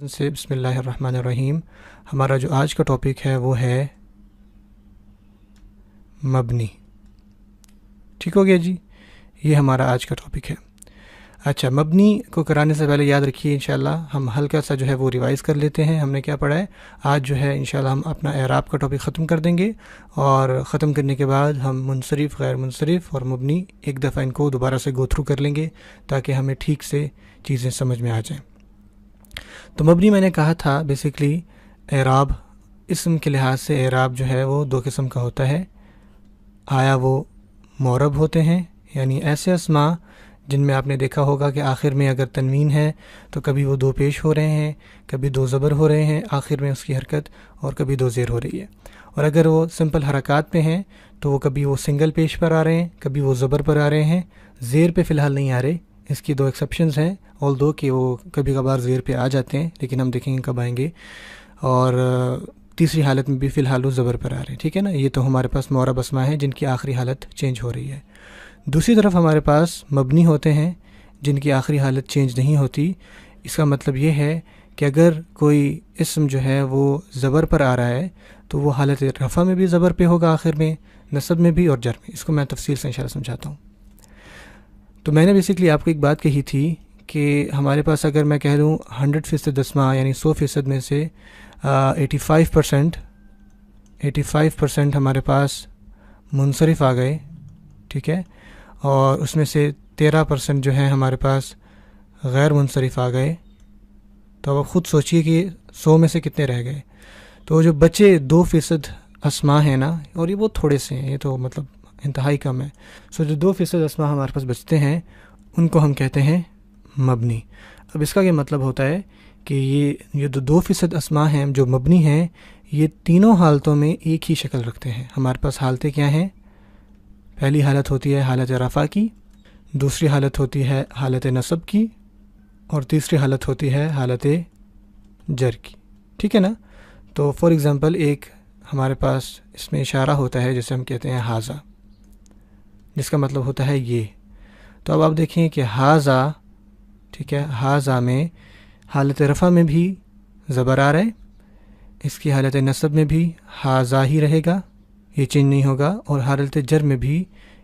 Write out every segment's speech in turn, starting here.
سے بسم اللہ الرحمن الرحیم. ہمارا جو آج کا ٹاپک ہے وہ ہے مبنی. ٹھیک ہو گیا جی، یہ ہمارا آج کا ٹاپک ہے. اچھا، مبنی کو کرانے سے پہلے یاد رکھیے انشاءاللہ ہم ہلکا سا جو ہے وہ ریوائز کر لیتے ہیں. ہم نے کیا پڑھا ہے آج جو ہے انشاءاللہ ہم اپنا اعراب کا ٹاپک ختم کر دیں گے، اور ختم کرنے کے بعد ہم منصرف، غیر منصرف اور مبنی ایک دفعہ ان کو دوبارہ سے گو تھرو کر لیں گے تاکہ ہمیں ٹھیک سے چیزیں سمجھ میں آ جائیں. تو مبنی میں نے کہا تھا بیسیکلی اعراب، اسم کے لحاظ سے اعراب جو ہے وہ دو قسم کا ہوتا ہے. آیا وہ معرب ہوتے ہیں، یعنی ایسے اسما جن میں آپ نے دیکھا ہوگا کہ آخر میں اگر تنوین ہے تو کبھی وہ دو پیش ہو رہے ہیں، کبھی دو زبر ہو رہے ہیں آخر میں اس کی حرکت، اور کبھی دو زیر ہو رہی ہے. اور اگر وہ سمپل حرکات پہ ہیں تو وہ کبھی وہ سنگل پیش پر آ رہے ہیں، کبھی وہ زبر پر آ رہے ہیں، زیر پہ فی الحال نہیں آ رہے. اس کی دو ایکسیپشنز ہیں، آل دو کہ وہ کبھی کبھار زیر پہ آ جاتے ہیں لیکن ہم دیکھیں گے کب آئیں گے. اور تیسری حالت میں بھی فی الحال وہ زبر پر آ رہے ہیں. ٹھیک ہے نا، یہ تو ہمارے پاس معرب اسما ہیں جن کی آخری حالت چینج ہو رہی ہے. دوسری طرف ہمارے پاس مبنی ہوتے ہیں جن کی آخری حالت چینج نہیں ہوتی. اس کا مطلب یہ ہے کہ اگر کوئی اسم جو ہے وہ زبر پر آ رہا ہے تو وہ حالت رفع میں بھی زبر پہ ہوگا، آخر میں نصب میں بھی اور جر میں. اس کو میں تفصیل سے انشاءاللہ سمجھاتا ہوں. تو میں نے بیسکلی آپ کو ایک بات کہی تھی کہ ہمارے پاس اگر میں کہہ دوں 100% اسما یعنی 100% میں سے 85% ہمارے پاس منصرف آ گئے. ٹھیک ہے، اور اس میں سے 13% جو ہیں ہمارے پاس غیر منصرف آ گئے. تو اب آپ خود سوچئے کہ 100 میں سے کتنے رہ گئے. تو جو بچے 2% اسما ہیں نا، اور یہ بہت تھوڑے سے ہیں، یہ تو مطلب انتہائی کم ہے. جو 2% اسما ہمارے پاس بچتے ہیں ان کو ہم کہتے ہیں مبنی. اب اس کا یہ مطلب ہوتا ہے کہ یہ جو 2% اسما ہیں جو مبنی ہیں، یہ تینوں حالتوں میں ایک ہی شکل رکھتے ہیں. ہمارے پاس حالتیں کیا ہیں؟ پہلی حالت ہوتی ہے حالت رفع کی، دوسری حالت ہوتی ہے حالت نصب کی، اور تیسری حالت ہوتی ہے حالت جر کی. ٹھیک ہے نا. تو فار ایگزامپل ایک ہمارے پاس اس میں اشارہ ہوتا ہے جسے ہم کہتے ہیں حاذا، جس کا مطلب ہوتا ہے یہ. تو اب آپ دیکھیں کہ حاذا، ٹھیک ہے، حاذا میں حالت رفع میں بھی زبر آ رہا ہے، اس کی حالت نصب میں بھی حاذا ہی رہے گا، یہ چینج نہیں ہوگا، اور حالت جر میں بھی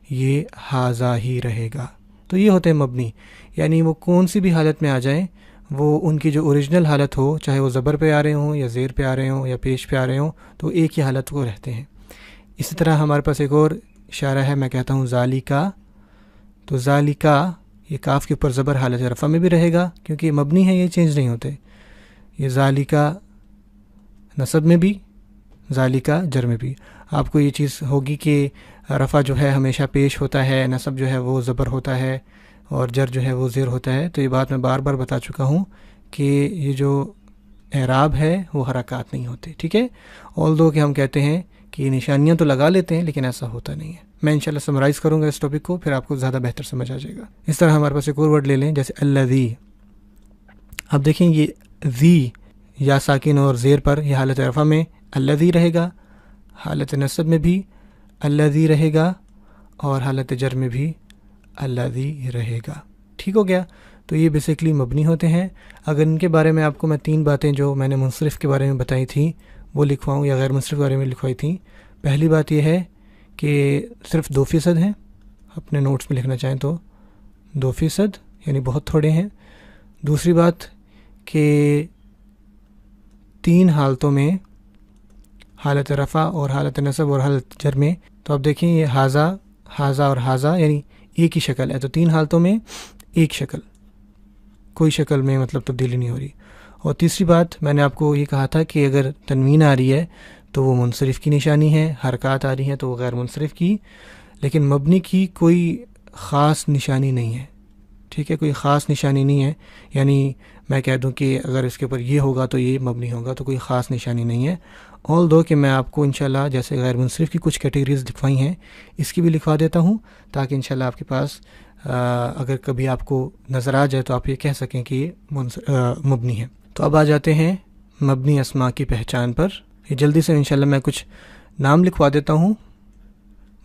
یہ حاذا ہی رہے گا. تو یہ ہوتے ہیں مبنی، یعنی وہ کون سی بھی حالت میں آ جائیں، وہ ان کی جو اوریجنل حالت ہو، چاہے وہ زبر پہ آ رہے ہوں یا زیر پہ آ رہے ہوں یا پیش پہ آ رہے ہوں، تو ایک ہی حالت کو رہتے ہیں. اسی طرح ہمارے پاس ایک اور اشارہ ہے، میں کہتا ہوں ذالکا. تو ذالکا، یہ کاف کے اوپر زبر حالت رفع میں بھی رہے گا کیونکہ یہ مبنی ہے، یہ چینج نہیں ہوتے. یہ ذالکا نصب میں بھی، ذالکا جر میں بھی. آپ کو یہ چیز ہوگی کہ رفع جو ہے ہمیشہ پیش ہوتا ہے، نصب جو ہے وہ زبر ہوتا ہے، اور جر جو ہے وہ زیر ہوتا ہے. تو یہ بات میں بار بار بتا چکا ہوں کہ یہ جو اعراب ہے وہ حرکات نہیں ہوتے. ٹھیک ہے، آل دو کہ ہم کہتے ہیں کہ یہ نشانیاں تو لگا لیتے ہیں لیکن ایسا ہوتا نہیں ہے. میں انشاءاللہ سمرائز کروں گا اس ٹاپک کو، پھر آپ کو زیادہ بہتر سمجھ آ جائے گا. اس طرح ہمارے پاس ایک اور ورڈ لے لیں جیسے الذی. اب دیکھیں یہ ذی یا ساکن اور زیر پر یہ حالت رفع میں الذی رہے گا، حالت نصب میں بھی الذی رہے گا، اور حالت جر میں بھی الذی رہے گا. ٹھیک ہو گیا. تو یہ بیسیکلی مبنی ہوتے ہیں. اگر ان کے بارے میں آپ کو میں 3 باتیں جو میں نے منصرف کے بارے میں بتائی تھیں وہ لکھواؤں یا غیر منصرف کے بارے میں لکھوائی تھیں. پہلی بات یہ ہے کہ صرف 2% ہیں، اپنے نوٹس میں لکھنا چاہیں تو 2%، یعنی بہت تھوڑے ہیں. دوسری بات کہ 3 حالتوں میں، حالت رفع اور حالت نصب اور حالت جر میں، تو اب دیکھیں یہ حاذا، حاذا اور حاذا یعنی ایک ہی شکل ہے. تو 3 حالتوں میں ایک شکل، کوئی شکل میں مطلب تبدیلی نہیں ہو رہی. اور تیسری بات میں نے آپ کو یہ کہا تھا کہ اگر تنوین آ رہی ہے تو وہ منصرف کی نشانی ہے، حرکات آ رہی ہیں تو وہ غیر منصرف کی، لیکن مبنی کی کوئی خاص نشانی نہیں ہے. ٹھیک ہے، کوئی خاص نشانی نہیں ہے. یعنی میں کہہ دوں کہ اگر اس کے اوپر یہ ہوگا تو یہ مبنی ہوگا، تو کوئی خاص نشانی نہیں ہے. آل دو کہ میں آپ کو انشاءاللہ جیسے غیر منصرف کی کچھ کیٹیگریز لکھوائی ہیں، اس کی بھی لکھوا دیتا ہوں تاکہ انشاءاللہ آپ کے پاس اگر کبھی آپ کو نظر آ جائے تو آپ یہ کہہ سکیں کہ یہ مبنی ہے. تو اب آ جاتے ہیں مبنی اسما کی پہچان پر. یہ جلدی سے انشاءاللہ میں کچھ نام لکھوا دیتا ہوں،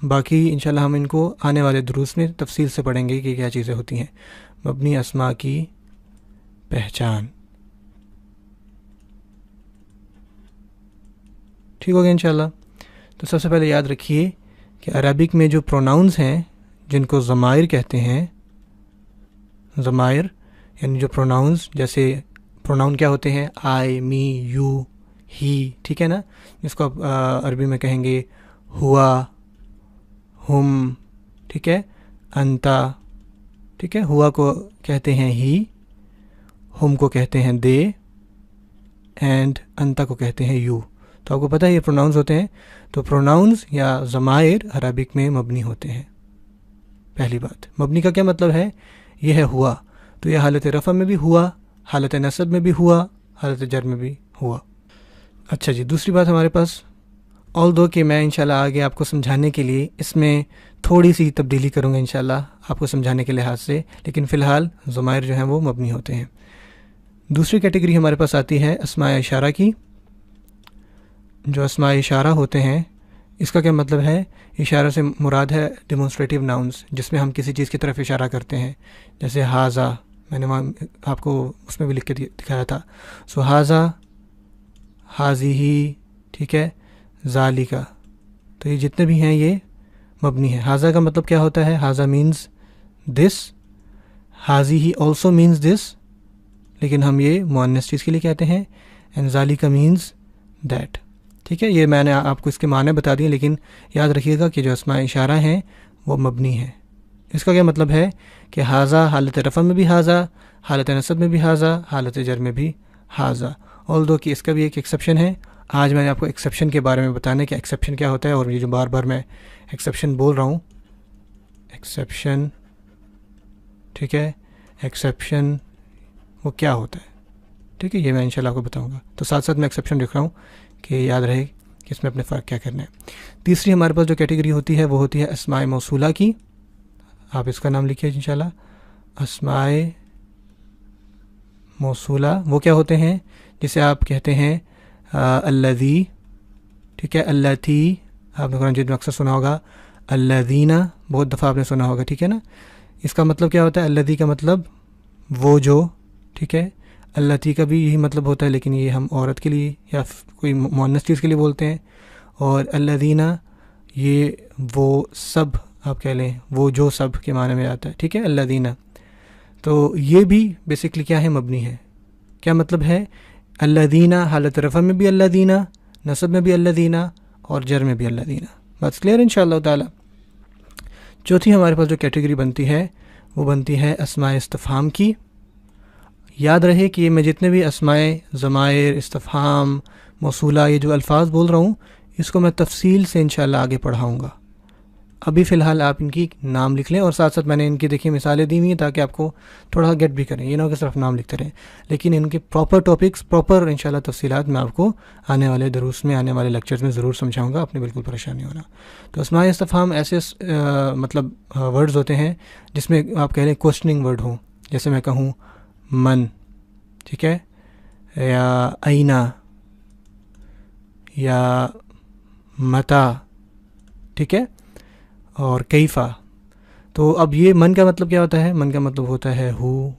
باقی انشاءاللہ ہم ان کو آنے والے دروس میں تفصیل سے پڑھیں گے کہ کیا چیزیں ہوتی ہیں. مبنی اسما کی پہچان. ٹھیک ہو گیا انشاءاللہ. تو سب سے پہلے یاد رکھیے کہ عربک میں جو پروناؤنز ہیں جن کو ضمائر کہتے ہیں، ضمائر یعنی جو پروناؤنز، جیسے پروناؤن کیا ہوتے ہیں، آئی، می، یو، ہی، ٹھیک ہے نا، جس کو آپ عربی میں کہیں گے ہوا، ہم، ٹھیک ہے، انتا، ٹھیک ہے. ہوا کو کہتے ہیں ہی، ہم کو کہتے ہیں دے، اینڈ انتا کو کہتے ہیں یو. تو آپ کو پتہ ہے یہ پروناؤنز ہوتے ہیں. تو پروناؤنز یا ضمائر عربک میں مبنی ہوتے ہیں. پہلی بات، مبنی کا کیا مطلب ہے؟ یہ ہے ہوا، تو یہ حالت رفع میں بھی ہوا، حالت نصب میں بھی ہوا، حالت جر میں بھی ہوا. اچھا جی، دوسری بات ہمارے پاس، although کہ میں انشاءاللہ آگے آپ کو سمجھانے کے لیے اس میں تھوڑی سی تبدیلی کروں گا انشاءاللہ آپ کو سمجھانے کے لحاظ سے، لیکن فی الحال ضمائر جو ہیں وہ مبنی ہوتے ہیں. دوسری کیٹیگری ہمارے پاس آتی ہے اسماء اشارہ کی. جو اسماء اشارہ ہوتے ہیں اس کا کیا مطلب ہے؟ اشارہ سے مراد ہے ڈیمونسٹریٹیو ناؤنز، جس میں ہم کسی چیز کی طرف اشارہ کرتے ہیں، جیسے ہاذا، میں نے وہاں آپ کو اس میں بھی لکھ کے دکھایا تھا. سو ہاذا، ہاذیہی، ٹھیک ہے، ذالکا. تو یہ جتنے بھی ہیں یہ مبنی ہیں. ہاذا کا مطلب کیا ہوتا ہے؟ ہاذا مینز دس، ہاذیہی آلسو مینز دس، لیکن ہم یہ مؤنث چیز کے لیے کہتے ہیں، اینڈ ذالکا مینز دیٹ. ٹھیک ہے، یہ میں نے آپ کو اس کے معنی بتا دیے، لیکن یاد رکھیے گا کہ جو اسماء اشارہ ہیں وہ مبنی ہیں. اس کا کیا مطلب ہے کہ ہاذا حالت رفع میں بھی ہاذا، حالت نصب میں بھی ہاذا، حالت جر میں بھی ہاذا. although کہ اس کا بھی ایک ایکسیپشن ہے. آج میں نے آپ کو ایکسیپشن کے بارے میں بتانے کہ ایکسیپشن کیا ہوتا ہے، اور یہ جو بار بار میں ایکسیپشن بول رہا ہوں، ایکسیپشن، ٹھیک ہے، ایکسیپشن وہ کیا ہوتا ہے، ٹھیک ہے، یہ میں انشاءاللہ آپ کو بتاؤں گا. تو ساتھ ساتھ میں ایکسیپشن لکھ رہا ہوں کہ یاد رہے کہ اس میں اپنے فرق کیا کرنا ہے. تیسری ہمارے پاس جو کیٹیگری ہوتی ہے وہ ہوتی ہے اسماء موصولہ کی. آپ اس کا نام لکھیے انشاءاللہ، اسماء موصولہ. وہ کیا ہوتے ہیں؟ جسے آپ کہتے ہیں الذی، ٹھیک ہے، اللتی، آپ نے قرآن مجید میں اکثر سنا ہوگا، الذین، بہت دفعہ آپ نے سنا ہوگا، ٹھیک ہے نا. اس کا مطلب کیا ہوتا ہے؟ الذی کا مطلب وہ جو، ٹھیک ہے. اللتی کا بھی یہی مطلب ہوتا ہے، لیکن یہ ہم عورت کے لیے یا کوئی مؤنث چیز کے لیے بولتے ہیں. اور الذین یہ وہ سب آپ کہہ لیں، وہ جو سب کے معنی میں آتا ہے، ٹھیک ہے، الذین. تو یہ بھی بیسکلی کیا ہے؟ مبنی ہے. کیا مطلب ہے؟ الذین حالت رفع میں بھی الذین، نصب میں بھی الذین، اور جر میں بھی الذین. بات کلیئر انشاءاللہ تعالی. چوتھی ہمارے پاس جو کیٹیگری بنتی ہے وہ بنتی ہے اسماء استفہام کی. یاد رہے کہ میں جتنے بھی اسماء، ضمائر، استفہام، موصولہ، یہ جو الفاظ بول رہا ہوں اس کو میں تفصیل سے انشاءاللہ آگے پڑھاؤں گا. ابھی فی الحال آپ ان کی نام لکھ لیں، اور ساتھ ساتھ میں نے ان کی دیکھیے مثالیں دی ہوئی ہیں تاکہ آپ کو تھوڑا گیٹ بھی کریں، یہ نہ ہو کہ صرف نام لکھتے رہیں. لیکن ان کے پراپر ٹاپکس، پراپر انشاءاللہ تفصیلات میں آپ کو آنے والے دروس میں، آنے والے لیکچرز میں ضرور سمجھاؤں گا، آپ نے بالکل پریشان نہیں ہونا. تو اسماء استفہام ایسے مطلب ورڈز ہوتے ہیں جس میں آپ کہہ لیں کوسچننگ ورڈ ہوں. جیسے میں کہوں من، ٹھیک ہے، یا اینا، یا متا، ٹھیک ہے، اور کیفا. تو اب یہ من کا مطلب کیا ہوتا ہے؟ من کا مطلب ہوتا ہے ہو،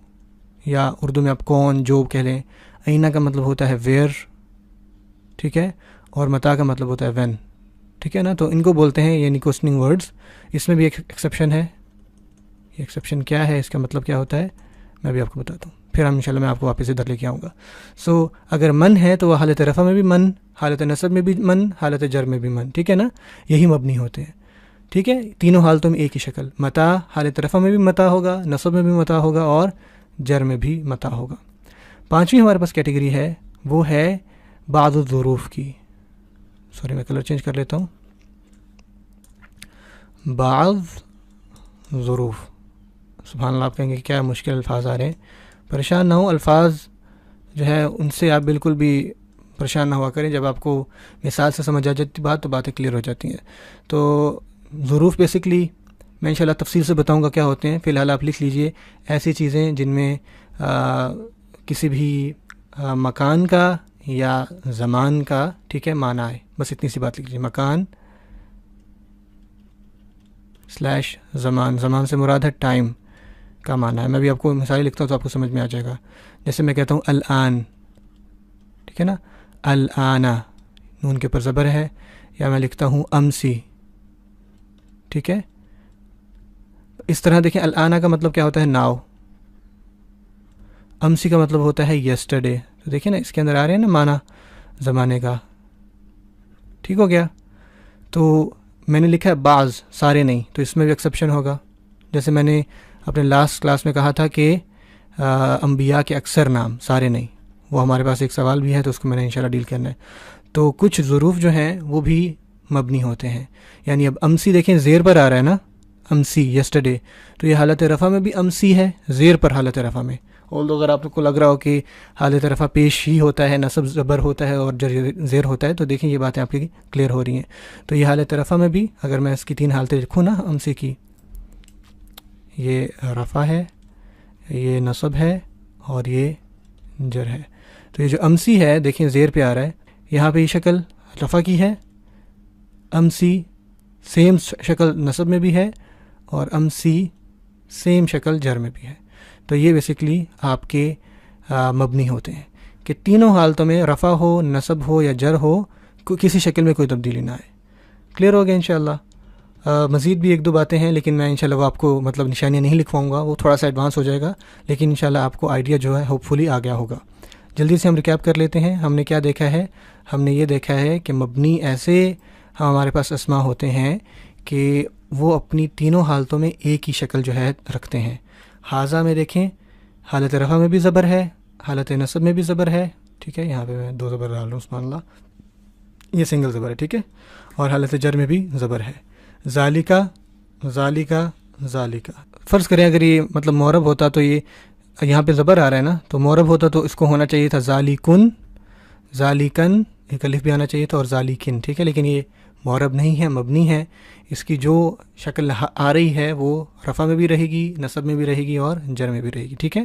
یا اردو میں آپ کون، جو کہہ لیں. اینا کا مطلب ہوتا ہے ویئر، ٹھیک ہے، اور متا کا مطلب ہوتا ہے وین، ٹھیک ہے نا. تو ان کو بولتے ہیں یعنی کوسچننگ ورڈز. اس میں بھی ایک ایکسیپشن ہے. یہ ایکسیپشن کیا ہے، اس کا مطلب کیا ہوتا ہے، میں بھی آپ کو بتاتا ہوں، پھر انشاءاللہ میں آپ کو واپس ادھر لے کے آؤں گا. سو اگر من ہے تو وہ حالت رفع میں بھی من، حالت نصب میں بھی من، حالت جر میں بھی من، ٹھیک ہے نا. یہی مبنی ہوتے ہیں، ٹھیک ہے، تینوں حالتوں میں ایک ہی شکل. متا حالت رفع میں بھی متا ہوگا، نصب میں بھی متا ہوگا، اور جر میں بھی متا ہوگا. پانچویں ہمارے پاس کیٹیگری ہے وہ ہے بعض الظروف کی. سوری میں کلر چینج کر لیتا ہوں. بعض ظروف، سبحان اللہ، آپ کہیں گے کہ کیا مشکل الفاظ آ رہے ہیں. پریشان نہ ہو، الفاظ جو ہے ان سے آپ بالکل بھی پریشان نہ ہوا کریں. جب آپ کو مثال سے سمجھ آ جاتی بات تو باتیں کلیئر ہو جاتی ہیں. تو ظروف بیسکلی میں انشاءاللہ تفصیل سے بتاؤں گا کیا ہوتے ہیں. فی الحال آپ لکھ لیجئے ایسی چیزیں جن میں کسی بھی مکان کا یا زمان کا، ٹھیک ہے، معنی ہے. بس اتنی سی بات لکھ لیجیے، مکان سلیش زمان. زمان سے مراد ہے ٹائم کا معنی ہے. میں بھی آپ کو مثالیں لکھتا ہوں تو آپ کو سمجھ میں آ جائے گا. جیسے میں کہتا ہوں الآن، ٹھیک ہے نا، الآنا نون کے اوپر زبر ہے، یا میں لکھتا ہوں امسی، ٹھیک ہے. اس طرح دیکھیں الآن کا مطلب کیا ہوتا ہے ناؤ، امسی کا مطلب ہوتا ہے یسٹرڈے. تو دیکھیں نا اس کے اندر آ رہے ہیں نا معنی زمانے کا. ٹھیک ہو گیا. تو میں نے لکھا ہے بعض، سارے نہیں، تو اس میں بھی ایکسیپشن ہوگا. جیسے میں نے اپنے لاسٹ کلاس میں کہا تھا کہ انبیاء کے اکثر نام، سارے نہیں. وہ ہمارے پاس ایک سوال بھی ہے تو اس کو میں نے انشاءاللہ ڈیل کرنا ہے. تو کچھ ظروف جو ہیں وہ بھی مبنی ہوتے ہیں. یعنی اب امسی دیکھیں زیر پر آ رہا ہے نا، امسی یسٹرڈے، تو یہ حالت رفع میں بھی امسی ہے، زیر پر حالت رفع میں. اگر آپ کو لگ رہا ہو کہ حالت رفع پیش ہی ہوتا ہے، نصب زبر ہوتا ہے اور زیر ہوتا ہے، تو دیکھیں یہ باتیں آپ کی کلیئر ہو رہی ہیں. تو یہ حالت رفع میں بھی اگر میں اس کی 3 حالتیں لکھوں نا امسی کی، یہ رفع ہے، یہ نصب ہے اور یہ جر ہے. تو یہ جو امسی ہے دیکھیں زیر پہ آ رہا ہے، یہاں پہ یہ شکل رفع کی ہے، امسی سیم شکل نصب میں بھی ہے اور امسی سیم شکل جر میں بھی ہے. تو یہ بیسکلی آپ کے مبنی ہوتے ہیں کہ تینوں حالتوں میں رفع ہو، نصب ہو یا جر ہو، کسی شکل میں کوئی تبدیلی نہ آئے. کلیئر ہو گیا انشاءاللہ. مزید بھی 1-2 باتیں ہیں لیکن میں انشاءاللہ وہ آپ کو مطلب نشانیاں نہیں لکھواؤں گا، وہ تھوڑا سا ایڈوانس ہو جائے گا، لیکن انشاءاللہ آپ کو آئیڈیا جو ہے ہوپ فلی آ گیا ہوگا. جلدی سے ہم ریکیپ کر لیتے ہیں. ہم نے کیا دیکھا ہے؟ ہم نے یہ دیکھا ہے کہ مبنی ایسے ہمارے پاس اسماء ہوتے ہیں کہ وہ اپنی تینوں حالتوں میں ایک ہی شکل جو ہے رکھتے ہیں. حاضہ میں دیکھیں حالت رفع میں بھی زبر ہے، حالت نصب میں بھی زبر ہے، ٹھیک ہے. یہاں پہ میں 2 زبر ڈال رہا ہوں، سبحان اللہ، یہ سنگل زبر ہے، ٹھیک ہے. اور حالت جر میں بھی زبر ہے. ذالکا، ذالکا، ذالکا. فرض کریں اگر یہ مطلب معرب ہوتا تو یہ یہاں پہ زبر آ رہا ہے نا، تو معرب ہوتا تو اس کو ہونا چاہیے تھا ذالکن، ذالکن، ایک الف بھی آنا چاہیے تھا، اور ذالکن، ٹھیک ہے. لیکن یہ معرب نہیں ہے، مبنی ہے. اس کی جو شکل آ رہی ہے وہ رفع میں بھی رہے گی، نصب میں بھی رہے گی اور جر میں بھی رہے گی، ٹھیک ہے.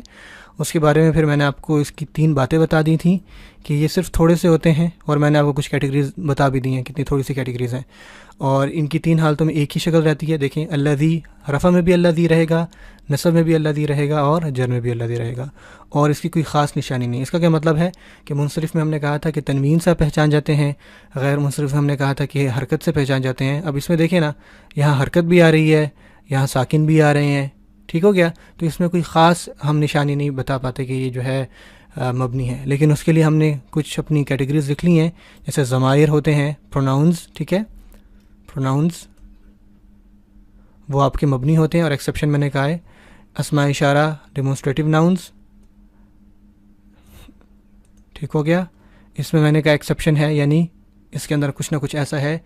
اس کے بارے میں پھر میں نے آپ کو اس کی 3 باتیں بتا دی تھیں کہ یہ صرف تھوڑے سے ہوتے ہیں، اور میں نے آپ کو کچھ کیٹیگریز بتا بھی دی ہیں، کتنی تھوڑی سی کیٹیگریز ہیں. اور ان کی 3 حالتوں میں ایک ہی شکل رہتی ہے. دیکھیں الذی، رفع میں بھی الذی رہے گا، نصب میں بھی الذی رہے گا اور جر میں بھی الذی رہے گا، اور اس کی کوئی خاص نشانی نہیں. اس کا کیا مطلب ہے کہ منصرف میں ہم نے کہا تھا کہ تنوین سے پہچان جاتے ہیں، غیر منصرف میں ہم نے کہا تھا کہ حرکت سے پہچان جاتے ہیں. اب اس میں دیکھیں نا، یہاں حرکت بھی آ رہی ہے، یہاں ساکن بھی آ رہے ہیں، ٹھیک ہو گیا. تو اس میں کوئی خاص ہم نشانی نہیں بتا پاتے کہ یہ جو ہے مبنی ہے. لیکن اس کے لیے ہم نے کچھ اپنی کیٹیگریز لکھ لی ہیں، جیسے ضمائر ہوتے ہیں، پروناؤنز، ٹھیک ہے. پروناؤنز وہ آپ کے مبنی ہوتے ہیں، اور ایکسیپشن میں نے کہا ہے اسماء اشارہ، ڈیمونسٹریٹو ناؤنز، ٹھیک ہو گیا. اس میں نے کہا ایکسیپشن ہے، یعنی اس کے اندر کچھ نہ کچھ ایسا ہے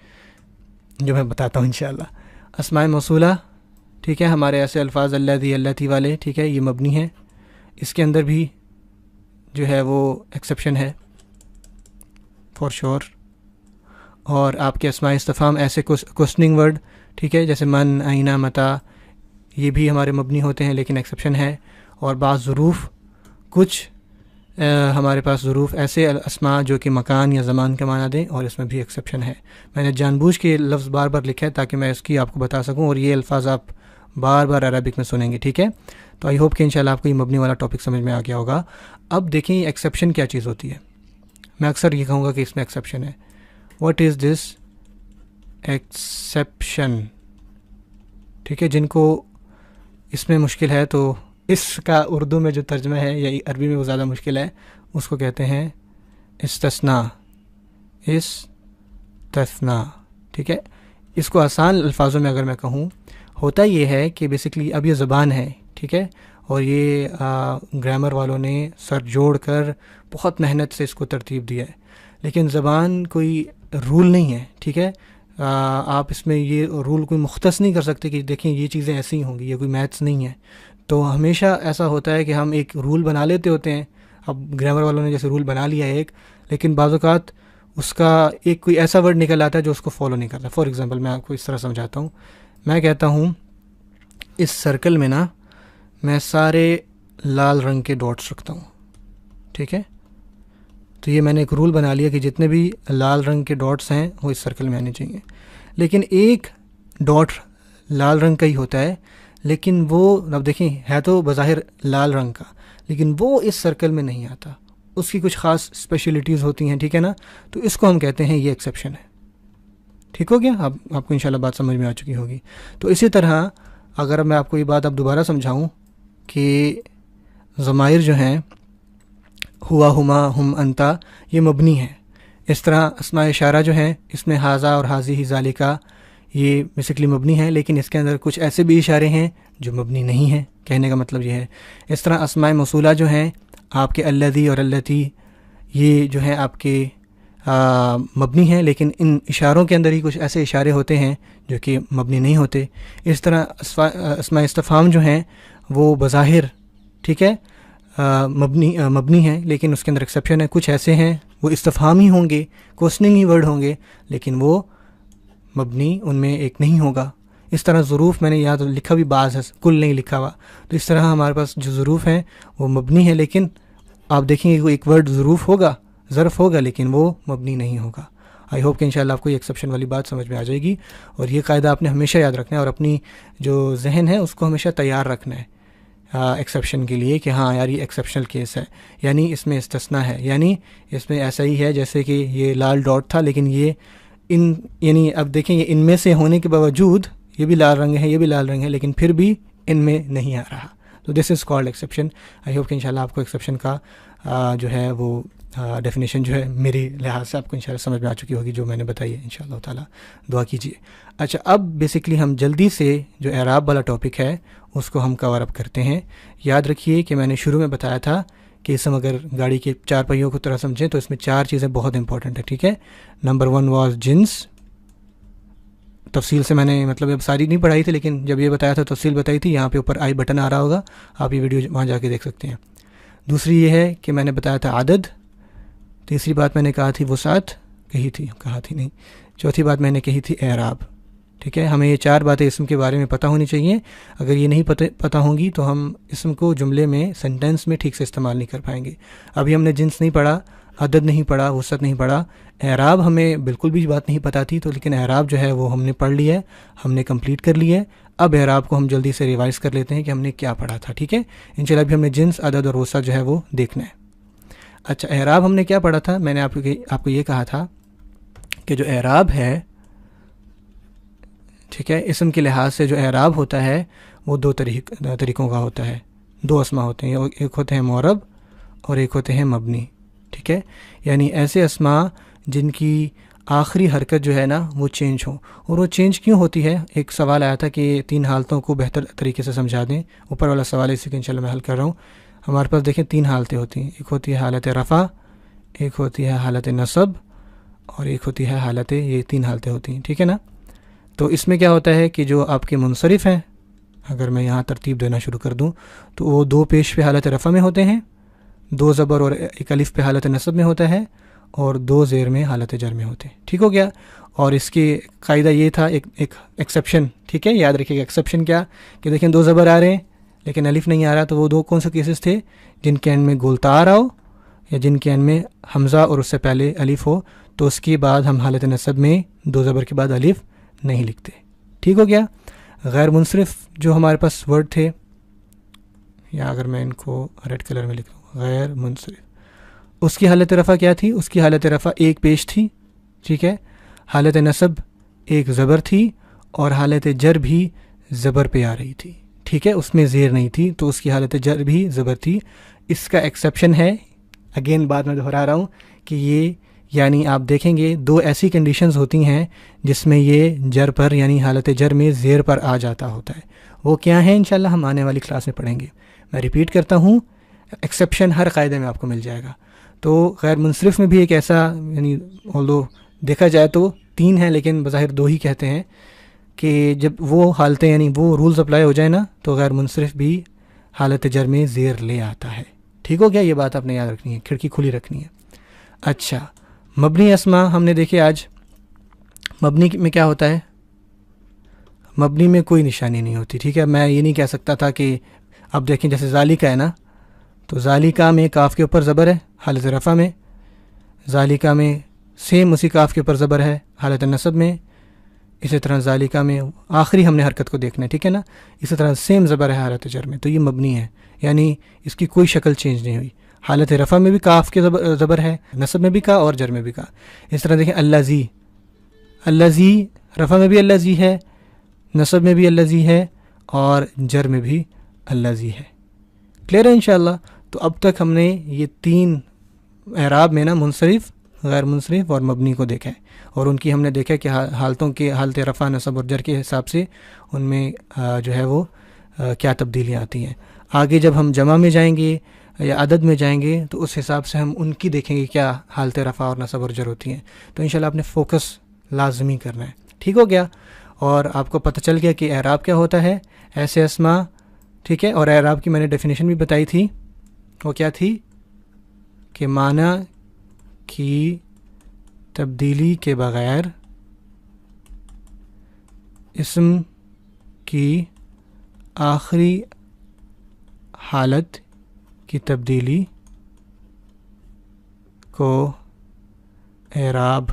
جو میں بتاتا ہوں انشاءاللہ. اسماء موصولہ، ٹھیک ہے، ہمارے ایسے الفاظ الذی، اللتی والے، ٹھیک ہے، یہ مبنی ہیں. اس کے اندر بھی جو ہے وہ ایکسیپشن ہے فار شور. اور آپ کے اسماء استفہام ایسے کوسچننگ ورڈ، ٹھیک ہے، جیسے من، آئینہ، متا، یہ بھی ہمارے مبنی ہوتے ہیں لیکن ایکسیپشن ہے. اور بعض ظروف، کچھ ہمارے پاس ظروف ایسے اسماء جو کہ مکان یا زمان کا معنی دیں، اور اس میں بھی ایکسیپشن ہے. میں نے جان بوجھ کے لفظ بار بار لکھا ہے تاکہ میں اس کی آپ کو بتا سکوں، اور یہ الفاظ آپ بار بار عربک میں سنیں گے، ٹھیک ہے. تو آئی ہوپ کہ انشاءاللہ آپ کو یہ مبنی والا ٹاپک سمجھ میں آ گیا ہوگا. اب دیکھیں ایکسیپشن کیا چیز ہوتی ہے. میں اکثر یہ کہوں گا کہ اس میں ایکسیپشن ہے. What is this exception? ٹھیک ہے، جن کو اس میں مشکل ہے تو اس کا اردو میں جو ترجمہ ہے یا عربی میں وہ زیادہ مشکل ہے، اس کو کہتے ہیں استثناء. استثناء، ٹھیک ہے. اس کو آسان الفاظوں میں اگر میں کہوں، ہوتا یہ ہے کہ بیسکلی اب یہ زبان ہے، ٹھیک ہے، اور یہ گرامر والوں نے سر جوڑ کر بہت محنت سے اس کو ترتیب دیا ہے. لیکن زبان کوئی رول نہیں ہے، ٹھیک ہے. آپ اس میں یہ رول کوئی مختص نہیں کر سکتے کہ دیکھیں یہ چیزیں ایسی ہی ہوں گی، یہ کوئی میتھس نہیں ہے. تو ہمیشہ ایسا ہوتا ہے کہ ہم ایک رول بنا لیتے ہوتے ہیں. اب گرامر والوں نے جیسے رول بنا لیا ہے ایک، لیکن بعض اوقات اس کا ایک کوئی ایسا ورڈ نکل آتا ہے جو اس کو فالو نہیں کرتا. فار ایگزامپل میں آپ کو اس طرح سمجھاتا ہوں. میں کہتا ہوں اس سرکل میں نا میں سارے لال رنگ کے ڈاٹس رکھتا ہوں، ٹھیک ہے. تو یہ میں نے ایک رول بنا لیا کہ جتنے بھی لال رنگ کے ڈاٹس ہیں وہ اس سرکل میں آنے چاہیے. لیکن ایک ڈاٹ لال رنگ کا ہی ہوتا ہے، لیکن وہ اب دیکھیں ہے تو بظاہر لال رنگ کا، لیکن وہ اس سرکل میں نہیں آتا، اس کی کچھ خاص اسپیشلٹیز ہوتی ہیں، ٹھیک ہے نا، تو اس کو ہم کہتے ہیں یہ ایکسیپشن ہے. ٹھیک ہو گیا؟ آپ کو انشاءاللہ بات سمجھ میں آ چکی ہوگی. تو اسی طرح اگر میں آپ کو یہ بات اب دوبارہ سمجھاؤں کہ ضمائر جو ہیں ہوا، ہما، ہم، انتا، یہ مبنی ہیں. اس طرح اسماء اشارہ جو ہیں اس میں ہاذا اور حاذی، ذالکا، یہ بیسکلی مبنی ہیں، لیکن اس کے اندر کچھ ایسے بھی اشارے ہیں جو مبنی نہیں ہیں. کہنے کا مطلب یہ ہے. اس طرح اسماء موصولہ جو ہیں آپ کے الذی اور اللتی، یہ جو ہیں آپ کے مبنی ہیں، لیکن ان اشاروں کے اندر ہی کچھ ایسے اشارے ہوتے ہیں جو کہ مبنی نہیں ہوتے. اس طرح اسماء استفہام جو ہیں وہ بظاہر، ٹھیک ہے، مبنی ہیں، لیکن اس کے اندر ایکسیپشن ہے. کچھ ایسے ہیں وہ استفہام ہی ہوں گے، کوسچننگ ہی ورڈ ہوں گے، لیکن وہ مبنی ان میں ایک نہیں ہوگا. اس طرح ظروف میں نے یہاں تو لکھا بھی بعض ہے، کل نہیں لکھا ہوا. تو اس طرح ہمارے پاس جو ظروف ہیں وہ مبنی ہیں، لیکن آپ دیکھیں گے ایک ورڈ ظروف ہوگا، ظرف ہوگا، لیکن وہ مبنی نہیں ہوگا. آئی ہوپ کہ انشاءاللہ آپ کو یہ ایکسیپشن والی بات سمجھ میں آ جائے گی. اور یہ قاعدہ آپ نے ہمیشہ یاد رکھنا ہے اور اپنی جو ذہن ہے اس کو ہمیشہ تیار رکھنا ہے ایکسیپشن کے لیے، کہ ہاں یار یہ ایکسیپشنل کیس ہے، یعنی اس میں استثناء ہے، یعنی اس میں ایسا ہی ہے جیسے کہ یہ لال ڈاٹ تھا، لیکن یہ یعنی اب دیکھیں یہ ان میں سے ہونے کے باوجود یہ بھی لال رنگ ہے، یہ بھی لال رنگ ہے، لیکن پھر بھی ان میں نہیں آ رہا. تو this is called exception. I hope کہ انشاءاللہ آپ کو ایکسیپشن کا جو ہے وہ ڈیفینیشن جو ہے میری لحاظ سے آپ کو انشاءاللہ سمجھ میں آ چکی ہوگی جو میں نے بتائی ہے. انشاءاللہ تعالیٰ دعا کیجیے. اچھا، اب بیسکلی ہم جلدی سے جو اعراب والا ٹاپک ہے اس کو ہم کور اپ کرتے ہیں. یاد رکھیے کہ میں نے شروع میں بتایا تھا کہ اسم اگر گاڑی کے 4 پہیوں کو طرح سمجھیں تو اس میں 4 چیزیں بہت امپورٹنٹ ہیں. ٹھیک ہے، نمبر 1 واز جنس. تفصیل سے میں نے مطلب اب ساری نہیں پڑھائی تھی، لیکن جب یہ بتایا تھا تفصیل بتائی تھی. یہاں پہ اوپر آئی بٹن آ رہا ہوگا، آپ یہ ویڈیو وہاں جا کے دیکھ سکتے ہیں. دوسری یہ ہے کہ میں نے بتایا تھا عدد. تیسری بات میں نے کہا تھی وسعت، کہا تھی نہیں. چوتھی بات میں نے کہی تھی اعراب. ٹھیک ہے، ہمیں یہ 4 باتیں اسم کے بارے میں پتہ ہونی چاہیے. اگر یہ نہیں پتہ ہوں گی تو ہم اسم کو جملے میں، سینٹینس میں ٹھیک سے استعمال نہیں کر پائیں گے. ابھی ہم نے جنس نہیں پڑھا، عدد نہیں پڑھا، وسعت نہیں پڑھا. اعراب ہمیں بالکل بھی بات نہیں پتہ تھی، تو لیکن اعراب جو ہے وہ ہم نے پڑھ لیا ہے، ہم نے کمپلیٹ کر لیا ہے. اب اعراب کو ہم جلدی سے ریوائز کر لیتے ہیں کہ ہم نے کیا پڑھا تھا. ٹھیک ہے، انشاءاللہ ابھی ہم نے جنس، عدد اور وسعت جو ہے وہ دیکھنا ہے. اچھا، اعراب ہم نے کیا پڑھا تھا؟ میں نے آپ کو یہ کہا تھا کہ جو اعراب ہے، ٹھیک ہے، اسم کے لحاظ سے جو اعراب ہوتا ہے وہ 2 طریقوں کا ہوتا ہے. 2 اسما ہوتے ہیں، ایک ہوتے ہیں معرب اور ایک ہوتے ہیں مبنی. ٹھیک ہے، یعنی ایسے اسما جن کی آخری حرکت جو ہے نا وہ چینج ہو. اور وہ چینج کیوں ہوتی ہے؟ ایک سوال آیا تھا کہ 3 حالتوں کو بہتر طریقے سے سمجھا دیں. اوپر والا سوال ہے، اسی کو انشاءاللہ میں حل کر رہا ہوں. ہمارے پاس دیکھیں 3 حالتیں ہوتی ہیں. ایک ہوتی ہے حالت رفع، ایک ہوتی ہے حالت نصب، اور ایک ہوتی ہے حالت، یہ 3 حالتیں ہوتی ہیں. ٹھیک ہے نا. تو اس میں کیا ہوتا ہے کہ جو آپ کے منصرف ہیں، اگر میں یہاں ترتیب دینا شروع کر دوں تو وہ 2 پیش پہ حالت رفع میں ہوتے ہیں، 2 زبر اور 1 الف پہ حالت نصب میں ہوتا ہے، اور 2 زیر میں حالت جر میں ہوتے ہیں. ٹھیک ہو گیا. اور اس کی قاعدہ یہ تھا، ایک ایکسیپشن. ٹھیک ہے، یاد رکھیے گا ایکسیپشن کیا، کہ دیکھیں 2 زبر آ رہے ہیں لیکن الف نہیں آ رہا. تو وہ 2 کون سے کیسز تھے؟ جن کے اینڈ میں گولتا آ رہا ہو، یا جن کے اینڈ میں حمزہ اور اس سے پہلے الف ہو. تو اس کے بعد ہم حالت نصب میں 2 زبر کے بعد الف نہیں لکھتے. ٹھیک ہو گیا. غیر منصرف جو ہمارے پاس ورڈ تھے، یا اگر میں ان کو ریڈ کلر میں لکھ دوں، غیر منصرف، اس کی حالت رفع کیا تھی؟ اس کی حالت رفع 1 پیش تھی. ٹھیک ہے، حالت نصب 1 زبر تھی، اور حالت جر بھی زبر پہ آ رہی تھی. ٹھیک ہے، اس میں زیر نہیں تھی، تو اس کی حالت جر بھی زبر تھی. اس کا ایکسیپشن ہے، اگین بعد میں دہرا رہا ہوں کہ یہ، یعنی آپ دیکھیں گے 2 ایسی کنڈیشنز ہوتی ہیں جس میں یہ جر پر، یعنی حالت جر میں زیر پر آ جاتا ہوتا ہے. وہ کیا ہیں انشاءاللہ ہم آنے والی کلاس میں پڑھیں گے. میں ریپیٹ کرتا ہوں، ایکسیپشن ہر قاعدے میں آپ کو مل جائے گا. تو غیر منصرف میں بھی ایک ایسا، یعنی although دیکھا جائے تو 3 ہیں لیکن بظاہر 2 ہی کہتے ہیں، کہ جب وہ حالتیں، یعنی وہ رولز اپلائی ہو جائیں نا، تو غیر منصرف بھی حالت جر میں زیر لے آتا ہے. ٹھیک ہو گیا. یہ بات آپ نے یاد رکھنی ہے، کھڑکی کھلی رکھنی ہے. اچھا، مبنی اسما ہم نے دیکھے آج. مبنی میں کیا ہوتا ہے؟ مبنی میں کوئی نشانی نہیں ہوتی. ٹھیک ہے، میں یہ نہیں کہہ سکتا تھا کہ اب دیکھیں جیسے ذالکا ہے نا، تو ذالکا میں کاف کے اوپر زبر ہے حالت رفع میں، ذالکا میں سیم اسی کاف کے اوپر زبر ہے حالت نصب میں. اسی طرح ذالکا میں آخری ہم نے حرکت کو دیکھنا ہے. ٹھیک ہے نا. اسی طرح سیم زبر ہے حالت جر میں. تو یہ مبنی ہے، یعنی اس کی کوئی شکل چینج نہیں ہوئی. حالت رفع میں بھی کاف کے زبر ہے، نصب میں بھی کا اور جر میں بھی کا. اس طرح دیکھیں الذی، الذی رفع میں بھی الذی ہے، نصب میں بھی الذی ہے اور جر میں بھی الذی ہے. کلیئر ہے انشاءاللہ. تو اب تک ہم نے یہ 3 اعراب میں نا منصرف، غیر منصرف اور مبنی کو دیکھا ہے، اور ان کی ہم نے دیکھا کہ حالتوں کے حالت رفع نصب اور جر کے حساب سے ان میں جو ہے وہ کیا تبدیلیاں آتی ہیں. آگے جب ہم جمع میں جائیں گے یا عدد میں جائیں گے تو اس حساب سے ہم ان کی دیکھیں گے کیا حالت رفع اور نصب اور جر ہوتی ہیں. تو انشاءاللہ آپ نے فوکس لازمی کرنا ہے. ٹھیک ہو گیا؟ اور آپ کو پتہ چل گیا کہ اعراب کیا ہوتا ہے، ایسے اسما. ٹھیک ہے؟ اور اعراب کی میں نے ڈیفینیشن بھی بتائی تھی، وہ کیا تھی کہ معنی کی تبدیلی کے بغیر اسم کی آخری حالت کی تبدیلی کو اعراب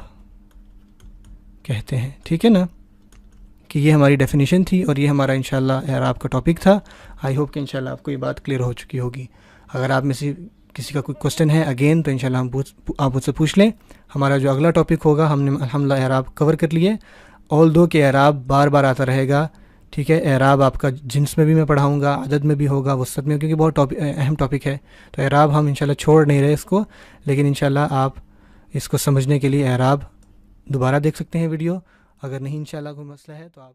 کہتے ہیں. ٹھیک ہے نا؟ کہ یہ ہماری ڈیفینیشن تھی اور یہ ہمارا انشاءاللہ اعراب کا ٹاپک تھا. آئی ہوپ کہ انشاءاللہ آپ کو یہ بات کلیئر ہو چکی ہوگی. اگر آپ میں سے کسی کا کوئی کوسچن ہے اگین تو انشاءاللہ آپ مجھ سے پوچھ لیں. ہمارا جو اگلا ٹاپک ہوگا ہم نے الحمدللہ اعراب کور کر لیے، آل دو کہ اعراب بار بار آتا رہے گا. ٹھیک ہے؟ اعراب آپ کا جنس میں بھی میں پڑھاؤں گا، عدد میں بھی ہوگا، وسط میں، کیونکہ بہت اہم ٹاپک ہے. تو اعراب ہم انشاءاللہ چھوڑ نہیں رہے اس کو، لیکن انشاءاللہ آپ اس کو سمجھنے کے لیے اعراب دوبارہ دیکھ سکتے ہیں ویڈیو. اگر نہیں انشاءاللہ کوئی مسئلہ ہے تو آپ